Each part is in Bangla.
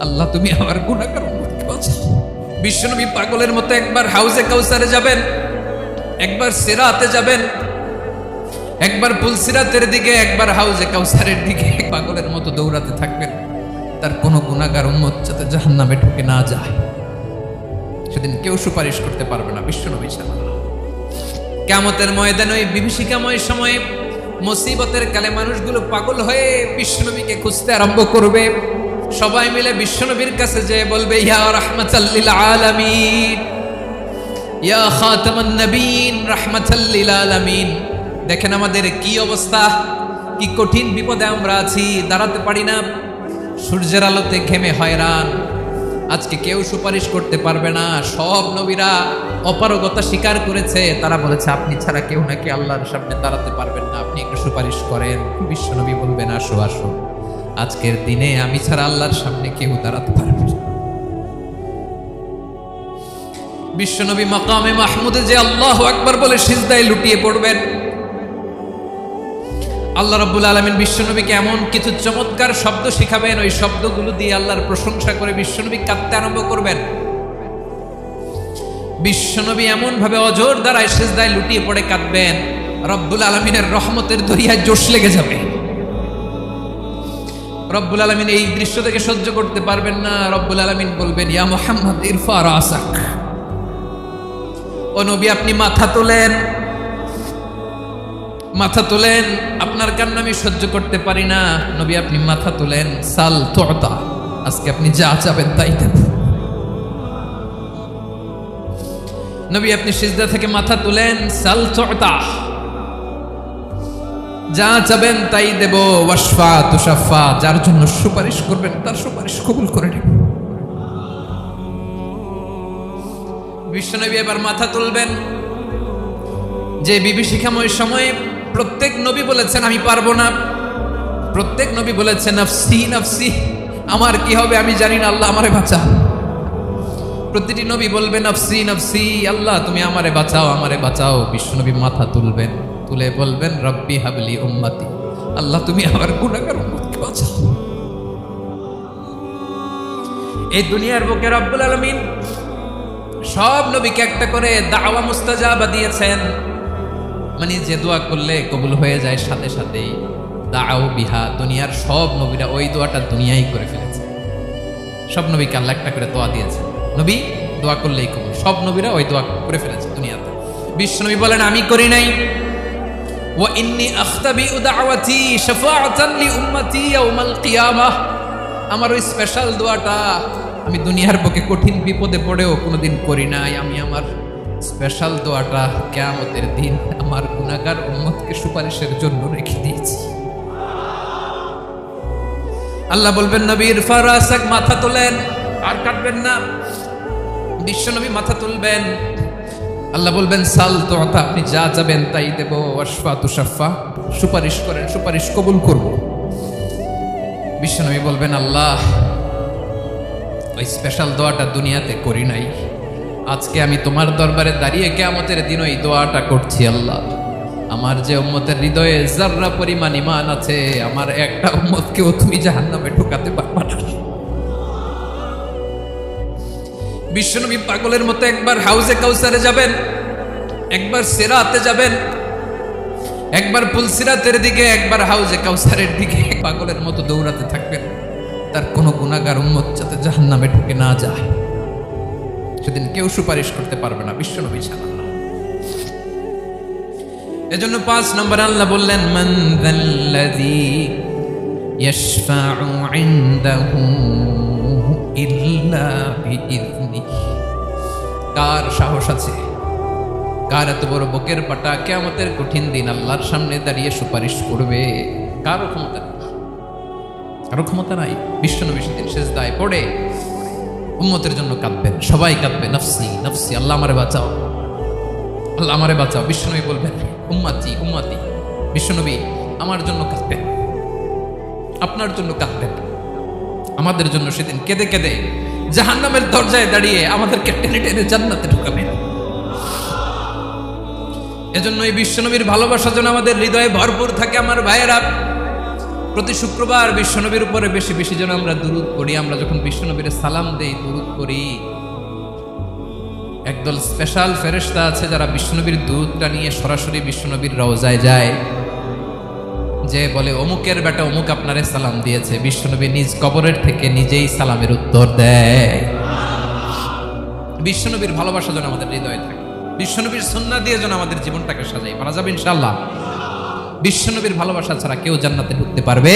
আল্লাহ তুমি আমার গুনাহগার উম্মতকে বাঁচাও। বিশ্বনবী পাগলের মতো একবার হাউজে কাউসারে যাবেন, একবার সিরাতে যাবেন, একবার পুলসিরাতের দিকে, একবার হাউজে কাউসারের দিকে পাগলের মতো দৌড়াতে থাকবেন। তার কোনো গুনাহগার উম্মত যাতে জাহান্নামে ঢুকে না যায়, সেদিন কেউ সুপারিশ করতে পারবে না বিশ্বনবী ছাড়া। কিয়ামতের ময়দানে ওই বিভীষিকাময় সময়ে মুসিবতের কালে মানুষগুলো পাগল হয়ে বিশ্বনবীকে খুঁজতে আরম্ভ করবে। সবাই মিলে বিশ্বনবীর কাছে যেয়ে বলবে, ইয়া রাহমাতাল লিল আলামিন, ইয়া খাতামান নবীন, রাহমাতাল লিল আলামিন। দেখেন আমাদের কি অবস্থা, কি কঠিন বিপদে আমরা আছি, দাঁড়াতে পারি না, সূর্যের আলোতে ঘেমে হয়রান। আজকে কেউ সুপারিশ করতে পারবে না। সব নবীরা অপারগতা স্বীকার করেছে, তারা বলেছে আপনি ছাড়া কেউ নাকি আল্লাহর সামনে দাঁড়াতে পারবেন না, আপনি একটু সুপারিশ করেন। বিশ্বনবী বলবেন, আসো আসো, আজকের দিনে আমি ছাড়া আল্লাহর সামনে কেউ দাঁড়াতে পারবে না। বিশ্বনবী মাকামে মাহমুদে যে আল্লাহু আকবার বলে সিজদায় লুটিয়ে পড়বেন, আল্লাহ রাব্বুল আলামিন বিশ্বনবীকে এমন কিছু চমৎকার শব্দ শিখাবেন, ওই শব্দগুলো দিয়ে আল্লাহর প্রশংসা করে বিশ্বনবী কাঁদতে আরম্ভ করবেন। বিশ্বনবী এমন ভাবে অজর দ্বারায় সিজদায় লুটিয়ে পড়ে কাঁদবেন, রব্বুল আলামিনের রহমতের দরিয়ায় জোশ লেগে যাবে। রব্বুল আলামিন এই দৃশ্য থেকে সহ্য করতে পারবেন না। রব্বুল আলামিন বলবেন, ইয়া মুহাম্মদ ইরফা রাসাক, ও নবী আপনি মাথা তোলেন, মাথা তোলেন, আপনার কান্না আমি সহ্য করতে পারি না। নবী আপনি মাথা তোলেন, সাল তুতা, আজকে আপনি যা চাবেন তাই দেব। নবী আপনি সিজদা থেকে মাথা তুলেন, সাল তুতা, যা চাবেন তাই দেব। ওয়াশফা তুশাফা, যার জন্য সুপারিশ করবেন তার সুপারিশ কবুল করে নেব। বিশ্বনবী এবার মাথা তুলবেন। যে বিভীষিকাময় সময়ে প্রত্যেক নবী বলেছেন আমি পারবো না, প্রত্যেক নবী বলেছেন নাফসি নাফসি, আমার কি হবে আমি জানি না, আল্লাহ আমারে বাঁচাও। প্রতিটি নবী বলবেন নাফসি নাফসি, আল্লাহ তুমি আমারে বাঁচাও, আমারে বাঁচাও। বিশ্বনবী মাথা তুলবেন, তুলে বলবেন রব্বি হাবলি উম্মতি, আল্লাহ তুমি আমার গুনাহগার উম্মতকে বাঁচাও। এই দুনিয়ার বুকে রব্বুল আলামিন সব নবীকে একটা করে দাওয়া মুস্তাজাবা দিয়েছেন, মানে যে দোয়া করলে কবুল হয়ে যায় সাথে সাথেই। দাও বিহা, দুনিয়ার সব নবীরা ওই দোয়াটা দুনিয়ায় করে ফেলেছে। সব নবীকে আল্লাহ একটা করে দোয়া দিয়েছেন, নবী দোয়া করলেই কবুল। সব নবীরা ওই দোয়া করে ফেলেছে দুনিয়াতে। বিশ্বনবী বলেন আমি করি নাই। ওয়া ইন্নী আখতাবিউ দাওয়াতি শাফাআতান লি উম্মতি ইয়াউমাল কিয়ামাহ, আমার ওই স্পেশাল দোয়াটা আমি দুনিয়ার বুকে কঠিন বিপদে পড়েও কোনোদিন করি নাই। আমি আমার স্পেশাল দোয়াটা কিয়ামতের দিন আমার গুনাহগার উম্মতকে সুপারিশের জন্য রেখে দিয়েছি। আল্লাহ বলবেন নবী ইরফা রাসাক, মাথা তোলেন, আর কাটবেন না। বিশ্বনবী মাথা তুলবেন, আল্লাহ বলবেন সাল তুতা, আপনি যা চাবেন তাই দেব। ওয়াশফা তুশাফা, সুপারিশ করেন, সুপারিশ কবুল করব। বিশ্বনবী বলবেন আল্লাহ ওই স্পেশাল দোয়াটা দুনিয়াতে করি নাই, আজকে আমি তোমার দরবারে দাঁড়িয়ে কিয়ামতের দিন ওই দোয়াটা করছি। আল্লাহ আমার যে উম্মতের হৃদয়ে যাররা পরিমাণ ঈমান আছে, আমার একটা উম্মতকেও তুমি জাহান্নামে ঢোকাতে পারবে না। বিশ্বনবী পাগলের মতো একবার হাউজে কাউসারে যাবেন, একবার সিরাতে যাবেন, একবার পুলসিরাতের দিকে, একবার হাউজে কাউসারের দিকে পাগলের মতো দৌড়াতে থাকবেন। তার কোনো গুনাহগার উম্মত যাতে জাহান্নামে ঢুকে না যায়, সেদিন কেউ সুপারিশ করতে পারবে না বিশ্বনবী ছাড়া। এজন্য 5 নম্বর আল্লাহ বললেন মান যাল্লাযী ইয়াশফাউ ইনদাহু ইল্লা বিইযনিহি, কার সাহস আছে, কার এত বড় বুকের পাটা কিয়ামতের কঠিন দিন আল্লাহর সামনে দাঁড়িয়ে সুপারিশ করবে? কারো ক্ষমতা নেই, কারো ক্ষমতা নাই। বিশ্বনবী সেদিন সিজদায় পড়ে উম্মতের জন্য কাঁদবেন, সবাই কাঁদবে নাফসি নাফসি, আল্লাহ আমারে বাঁচাও, আল্লাহ আমারে বাঁচাও। বিশ্বনবী বলবেন উম্মতি উম্মতি, বিশ্বনবী আমার জন্য কাঁদবেন, আপনার জন্য কাঁদবেন, আমাদের জন্য সেদিন কেঁদে কেঁদে জাহান্নামের দরজায় দাঁড়িয়ে আমাদেরকে টেনে টেনে জান্নাতে ঢুকাবেন। এজন্য এই বিশ্বনবীর ভালোবাসা যেন আমাদের হৃদয়ে ভরপুর থাকে। আমার ভাইয়েরা, প্রতি শুক্রবার বিশ্বনবীর উপরে বেশি বেশি যেন আমরা দুরূদ পড়ি। আমরা যখন বিশ্বনবীর সালাম দেই, দুরূদ পড়ি, একদল স্পেশাল ফেরেশতা আছে যারা বিশ্বনবীর দুরূদটা নিয়ে সরাসরি বিশ্বনবীর রওজায় যায়, যে বলে অমুকের বেটা অমুক আপনারে সালাম দিয়েছে। বিশ্বনবী নিজ কবরের থেকে নিজেই সালামের উত্তর দেয়। বিশ্বনবীর ভালোবাসা যেন আমাদের হৃদয়ে থাকে, বিশ্বনবীর সুন্নাহ দিয়ে যেন আমাদের জীবনটাকে সাজাই, পারা যাবে ইনশাআল্লাহ। বিশ্বনবীর ভালোবাসা ছাড়া কেউ জান্নাতে ঢুকতে পারবে।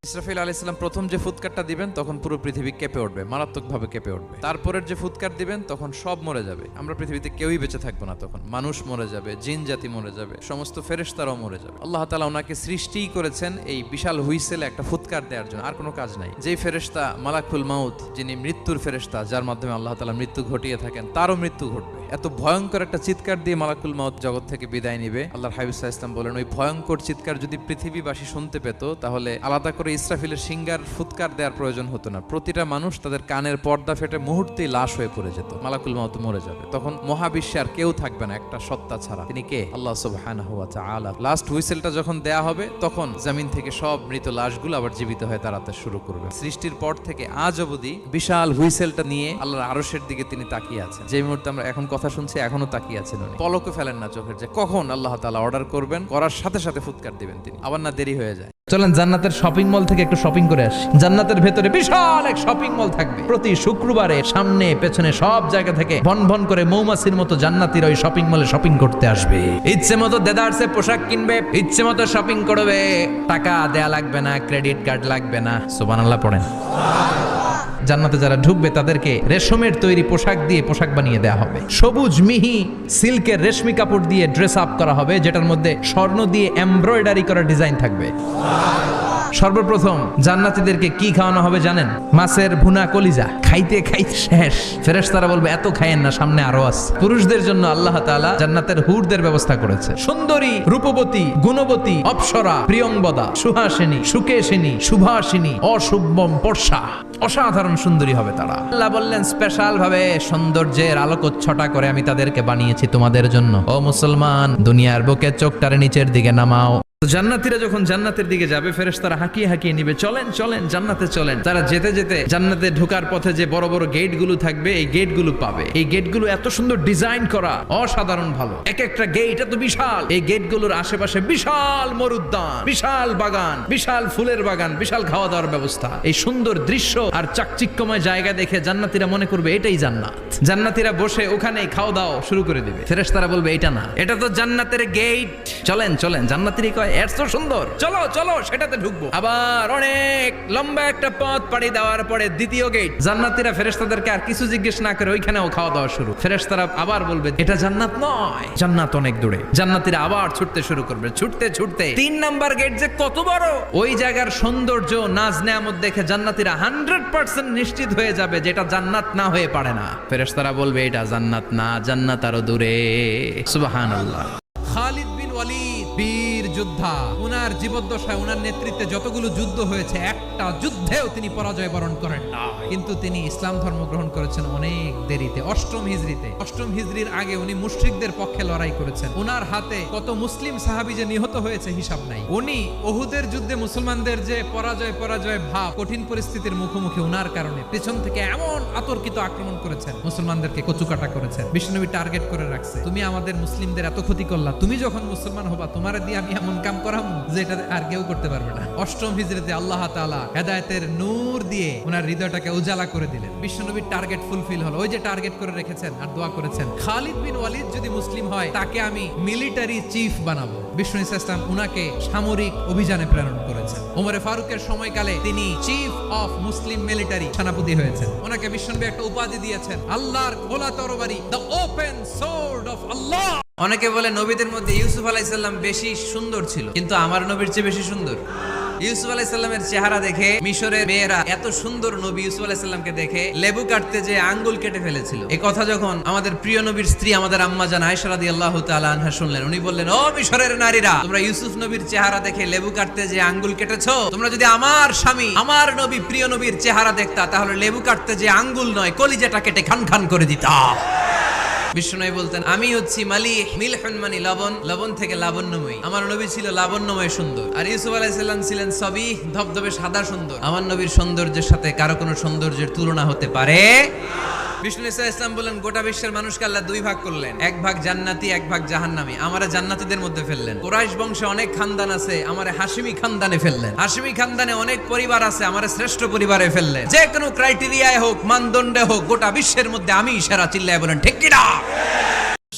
ইসরাফিল আলাইহিস সালাম প্রথম যে ফুৎকারটা দিবেন তখন পুরো পৃথিবী কেঁপে উঠবে, মারাত্মকভাবে কেঁপে উঠবে। তারপরের যে ফুৎকার দিবেন তখন সব মরে যাবে, আমরা পৃথিবীতে কেউই বেঁচে থাকবো না। তখন মানুষ মরে যাবে, জিন জাতি মরে যাবে, সমস্ত ফেরেশতারাও মরে যাবে। আল্লাহ তাআলা ওনাকে সৃষ্টিই করেছেন এই বিশাল হুইসেলে একটা ফুৎকার দেওয়ার জন্য, আর কোনো কাজ নাই। যেই ফেরেশতা মালাকুল মাউত, যিনি মৃত্যুর ফেরেশতা, যার মাধ্যমে আল্লাহ তাআলা মৃত্যু ঘটিয়ে থাকেন, তারও মৃত্যু ঘটবে। এত ভয়ঙ্কর একটা চিৎকার দিয়ে মালাকুল মাউত জগৎ থেকে বিদায় নিবে। আল্লাহর হাবিব সাল্লাল্লাহু আলাইহি ওয়াসাল্লাম বলেন, ওই ভয়ঙ্কর চিৎকার যদি পৃথিবীবাসী শুনতে পেত তাহলে আলাদা করে ইসরাফিলের সিঙ্গার ফুৎকার দেওয়ার প্রয়োজন হতো না। প্রতিটা মানুষ তাদের কানের পর্দা ফেটে মুহূর্তেই লাশ হয়ে পড়ে যেত, মালাকুল মাউত মরে যাবে। তখন মহাবিশ্বে আর কেউ থাকবে না, একটা সত্তা ছাড়া। তিনি কে? আল্লাহ সুবহানাহু ওয়া তাআলা। লাস্ট হুইসেলটা যখন দেয়া হবে তখন জমিন থেকে সব মৃত লাশগুলো আবার জীবিত হয়ে দাঁড়াতে শুরু করবে। সৃষ্টির পর থেকে আজ অবধি বিশাল হুইসেলটা নিয়ে আল্লাহর আরশের দিকে তিনি তাকিয়ে আছেন। যে মুহূর্তে আমরা এখন কথা শুনছি এখনো তাকিয়ে আছেন উনি, পলকও ফেলেন না চোখের, যে কখন আল্লাহ তাআলা অর্ডার করবেন, করার সাথে সাথে ফুৎকার দিবেন তিনি, আবার না দেরি হয়ে যায়। চলেন জান্নাতের শপিং মল থেকে একটু শপিং করে আসি। জান্নাতের ভেতরে বিশাল এক শপিং মল থাকবে। প্রতি শুক্রবারে সামনে পেছনে সব জায়গা থেকে ভন ভন করে মৌমাছির মতো জান্নাতীরা ওই শপিং মলে শপিং করতে আসবে। ইচ্ছে মতো দেদারসে পোশাক কিনবে, ইচ্ছে মতো শপিং করবে, টাকা দেয়া লাগবে না, ক্রেডিট কার্ড লাগবে না। সুবহানাল্লাহ পড়েন। জান্নাতে যারা ঢুকবে তাদেরকে রেশমের তৈরি পোশাক দিয়ে পোশাক বানিয়ে দেওয়া হবে। সবুজ মিহি সিল্কের রেশমি কাপড় দিয়ে ড্রেস আপ করা হবে, যেটার মধ্যে স্বর্ণ দিয়ে এমব্রয়ডারি করা ডিজাইন থাকবে। সর্বপ্রথম জান্নাতীদেরকে কি খাওয়ানো হবে জানেন? মাছের ভুনা কলিজা। খাইতে খাইতে শেষ। ফেরেশতারা বলবে এত খায়েন না, সামনে আরো আছে। পুরুষদের জন্য আল্লাহ তাআলা জান্নাতের হুরদের ব্যবস্থা করেছে। সুন্দরী, রূপবতী, গুণবতী, অপ্সরা, প্রিয়ংবদা, সুহাসিনী, সুকেশিনী, সুভাষিনী, অশুভম পর্ষা, অসাধারণ সুন্দরী হবে তারা। আল্লাহ বললেন স্পেশাল ভাবে সৌন্দর্যের আলোকচ্ছটা করে আমি তাদেরকে বানিয়েছি তোমাদের জন্য। ও মুসলমান, দুনিয়ার বুকে চোখটারে নিচের দিকে নামাও। জান্নাতীরা যখন জান্নাতের দিকে যাবে, ফেরেশতারা হাঁকিয়ে হাঁকিয়ে নিবে, চলেন চলেন জান্নাতে চলেন। তারা যেতে যেতে জান্নাতে ঢোকার পথে যে বড় বড় গেটগুলো থাকবে, এই গেটগুলো পাবে। এই গেটগুলো এত সুন্দর ডিজাইন করা, অসাধারণ ভালো। এক একটা গেট এত বিশাল। এই গেটগুলোর আশেপাশে বিশাল মরুদ্যান, বিশাল বাগান, বিশাল ফুলের বাগান, বিশাল খাওয়া দাওয়ার ব্যবস্থা। এই সুন্দর দৃশ্য আর চাকচিক্যময় জায়গা দেখে জান্নাতীরা মনে করবে এটাই জান্নাত। জান্নাতীরা বসে ওখানে খাওয়া দাওয়া শুরু করে দিবে। ফেরেশতারা বলবে এটা না, এটা তো জান্নাতের গেট, চলেন চলেন। জান্নাতীরা কয় এত সুন্দর, চলো চলো সেটাতে ঢুকবো। আবার অনেক লম্বা একটা পথ পাড়ি দেওয়ার পরে দ্বিতীয় গেট। জান্নাতীরা ফেরেশতাদেরকে আর কিছু জিজ্ঞেস না করে ওইখানেও খাওয়া দাওয়া শুরু। ফেরেশতারা আবার বলবে এটা জান্নাত নয়, জান্নাত অনেক দূরে। জান্নাতীরা আবার ছুটতে শুরু করবে। ছুটতে ছুটতে 3 নাম্বার গেট যে কত বড়, ওই জায়গার সৌন্দর্য নাজ নেয়ামত দেখে জান্নাতীরা 100% নিশ্চিত হয়ে যাবে যেটা জান্নাত না হয়ে পারে না। ফেরেশতারা বলবে এটা জান্নাত না, জান্নাত আরো দূরে। সুবহানাল্লাহ। খালিদ বিন ওয়ালিদ বীর যোদ্ধা, ওনার জীবদ্দশায় ওনার নেতৃত্বে যতগুলো যুদ্ধ হয়েছে একটা যুদ্ধেও তিনি পরাজয় বরণ করেন না। কিন্তু তিনি ইসলাম ধর্ম গ্রহণ করেছেন অনেক দেরিতে, 8ম হিজরিতে। 8ম হিজরির আগে উনি মুশরিকদের পক্ষে লড়াই করেছেন। ওনার হাতে কত মুসলিম সাহাবী যে নিহত হয়েছে হিসাব নাই। উনি উহুদের যুদ্ধে মুসলমানদের যে পরাজয় ভাব, কঠিন পরিস্থিতির মুখোমুখি ওনার কারণে পেছন থেকে এমন আতর্কিত আক্রমণ করেছেন, মুসলমানদেরকে কচুকাটা করেছেন। বিশ্বনবী টার্গেট করে রাখছে, তুমি আমাদের মুসলিমদের এত ক্ষতি করলা, তুমি যখন মুসলমান হবা তোমারে দিয়ে আমি এমন কাম করাম যে এটা আর কেউ করতে পারবে না। 8ম হিজরিতে আল্লাহ তাআলা হেদায়েতের নূর দিয়ে ওনার হৃদয়টাকে উজালা করে দিলেন। বিশ্বনবীর টার্গেট ফুলফিল হলো। ওই যে টার্গেট করে রেখেছেন আর দোয়া করেছেন, খালিদ বিন ওয়ালিদ যদি মুসলিম হয় তাকে আমি মিলিটারি চিফ বানাবো। বিষ্ণু ইসলাম উনাকে সামরিক অভিযানে প্রেরণ করেছেন। ওমরে ফারুকের সময়কালে তিনি চিফ অফ মুসলিম মিলিটারি সেনাপতি হয়েছেন। ওনাকে বিশ্বনবী একটা উপাধি দিয়েছেন, আল্লাহর খোলা তরবারি, দ্য ওপেন সোর্ড অফ আল্লাহ। অনেকে বলে নবীদের মধ্যে ইউসুফ আলাইহিস সালাম বেশি সুন্দর ছিল, কিন্তু আমার নবীর চেয়ে বেশি সুন্দর। ইউসুফ আলাইহিস সালামের চেহারা দেখে মিশরের মেয়েরা এত সুন্দর নবী ইউসুফ আলাইহিস সালামকে দেখে লেবু কাটতে যে আঙ্গুল কেটে ফেলেছিল। এই কথা যখন আমাদের প্রিয় নবীর স্ত্রী আমাদের আম্মা জান আয়েশা রাদিয়াল্লাহু তাআলা আনহা শুনলেন, উনি বললেন, ও মিশরের নারীরা, তোমরা ইউসুফ নবীর চেহারা দেখে লেবু কাটতে যে আঙ্গুল কেটেছো, তোমরা যদি আমার স্বামী আমার নবী প্রিয় নবীর চেহারা দেখতা তাহলে লেবু কাটতে যে আঙ্গুল নয় কলিজাটা কেটে খান খান করে দিতা। বিষ্ণুনবী বলতেন আমি হচ্ছি মালিহ, মিলহুন মানে লবণ, লবণ থেকে লাবণ্যময়ী। আমার নবী ছিল লাবণ্যময় সুন্দর, আর ইউসুফ আলাইহিস সালাম ছিলেন সবিহ, ধবধবে সাদা সুন্দর। আমার নবীর সৌন্দর্যের সাথে কারো কোনো সৌন্দর্যের তুলনা হতে পারে। বিষ্ণু ইসলাম বললেন গোটা বিশ্বের মানুষকে আল্লাহ দুই ভাগ করলেন, এক ভাগ জান্নাতি, এক ভাগ জাহান্নামী। আমারে জান্নাতীদের মধ্যে ফেললেন। কুরাইশ বংশে অনেক খানদান আছে, আমারে হাশিমি খানদানে ফেললেন। হাশিমি খানদানে অনেক পরিবার আছে, আমারে শ্রেষ্ঠ পরিবারে ফেললেন। যে কোনো ক্রাইটেরিয়ায় হোক, মানদণ্ডে হোক, গোটা বিশ্বের মধ্যে আমি সেরা। চিল্লায় বলেন ঠিক কিনা?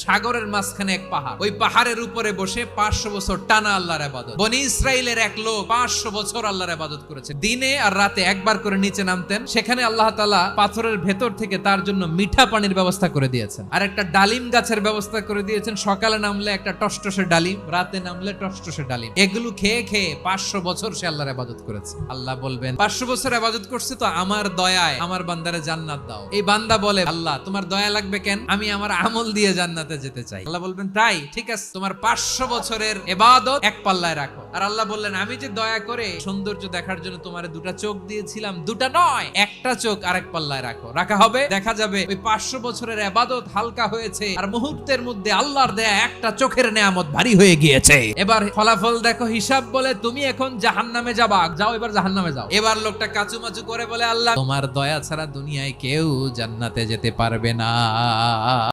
সাগরের মাঝখানে এক পাহাড়, ওই পাহাড়ের উপরে বসে 500 বছর টানা আল্লাহর ইবাদত। বনি ইসরাইলের এক লোক 500 বছর আল্লাহর ইবাদত করেছে। দিনে আর রাতে একবার করে নিচে নামতেন। সেখানে আল্লাহ তাআলা পাথরের ভেতর থেকে তার জন্য মিঠা পানির ব্যবস্থা করে দিয়েছেন, আর একটা ডালিম গাছের ব্যবস্থা করে দিয়েছেন। সকালে নামলে একটা টসটসে ডালিম, রাতে নামলে টসটসে ডালিম। এগুলো খেয়ে খেয়ে 500 বছর সে আল্লাহর ইবাদত করেছে। আল্লাহ বলবেন 500 বছর ইবাদত করছে তো আমার দয়ায় আমার বান্দারে জান্নাত দাও। এই বান্দা বলে আল্লাহ তোমার দয়া লাগবে কেন, আমি আমার আমল দিয়ে জান্নাতে যেতে চাই। আল্লাহ বলবেন তাই ঠিক আছে, তোমার 500 বছরের ইবাদত এক পাল্লায় রাখো। আর আল্লাহ বললেন আমি যে দয়া করে সৌন্দর্য দেখার জন্য তোমারে 2টা চোখ দিয়েছিলাম, 2টা নয়, একটা চোখ আরেক পাল্লায় রাখো। রাখা হবে, দেখা যাবে ওই 500 বছরের ইবাদত হালকা হয়েছে, আর মুহূর্তের মধ্যে আল্লাহর দেয়া একটা চোখের নেয়ামত ভারী হয়ে গিয়েছে। এবার ফলাফল দেখো, হিসাব বলে তুমি এখন জাহান্নামে যাবা, যাও এবার জাহান্নামে যাও। এবার লোকটা কাচুমাচু করে বলে আল্লাহ তোমার দয়া ছাড়া দুনিয়ায় কেউ জান্নাতে যেতে পারবে না।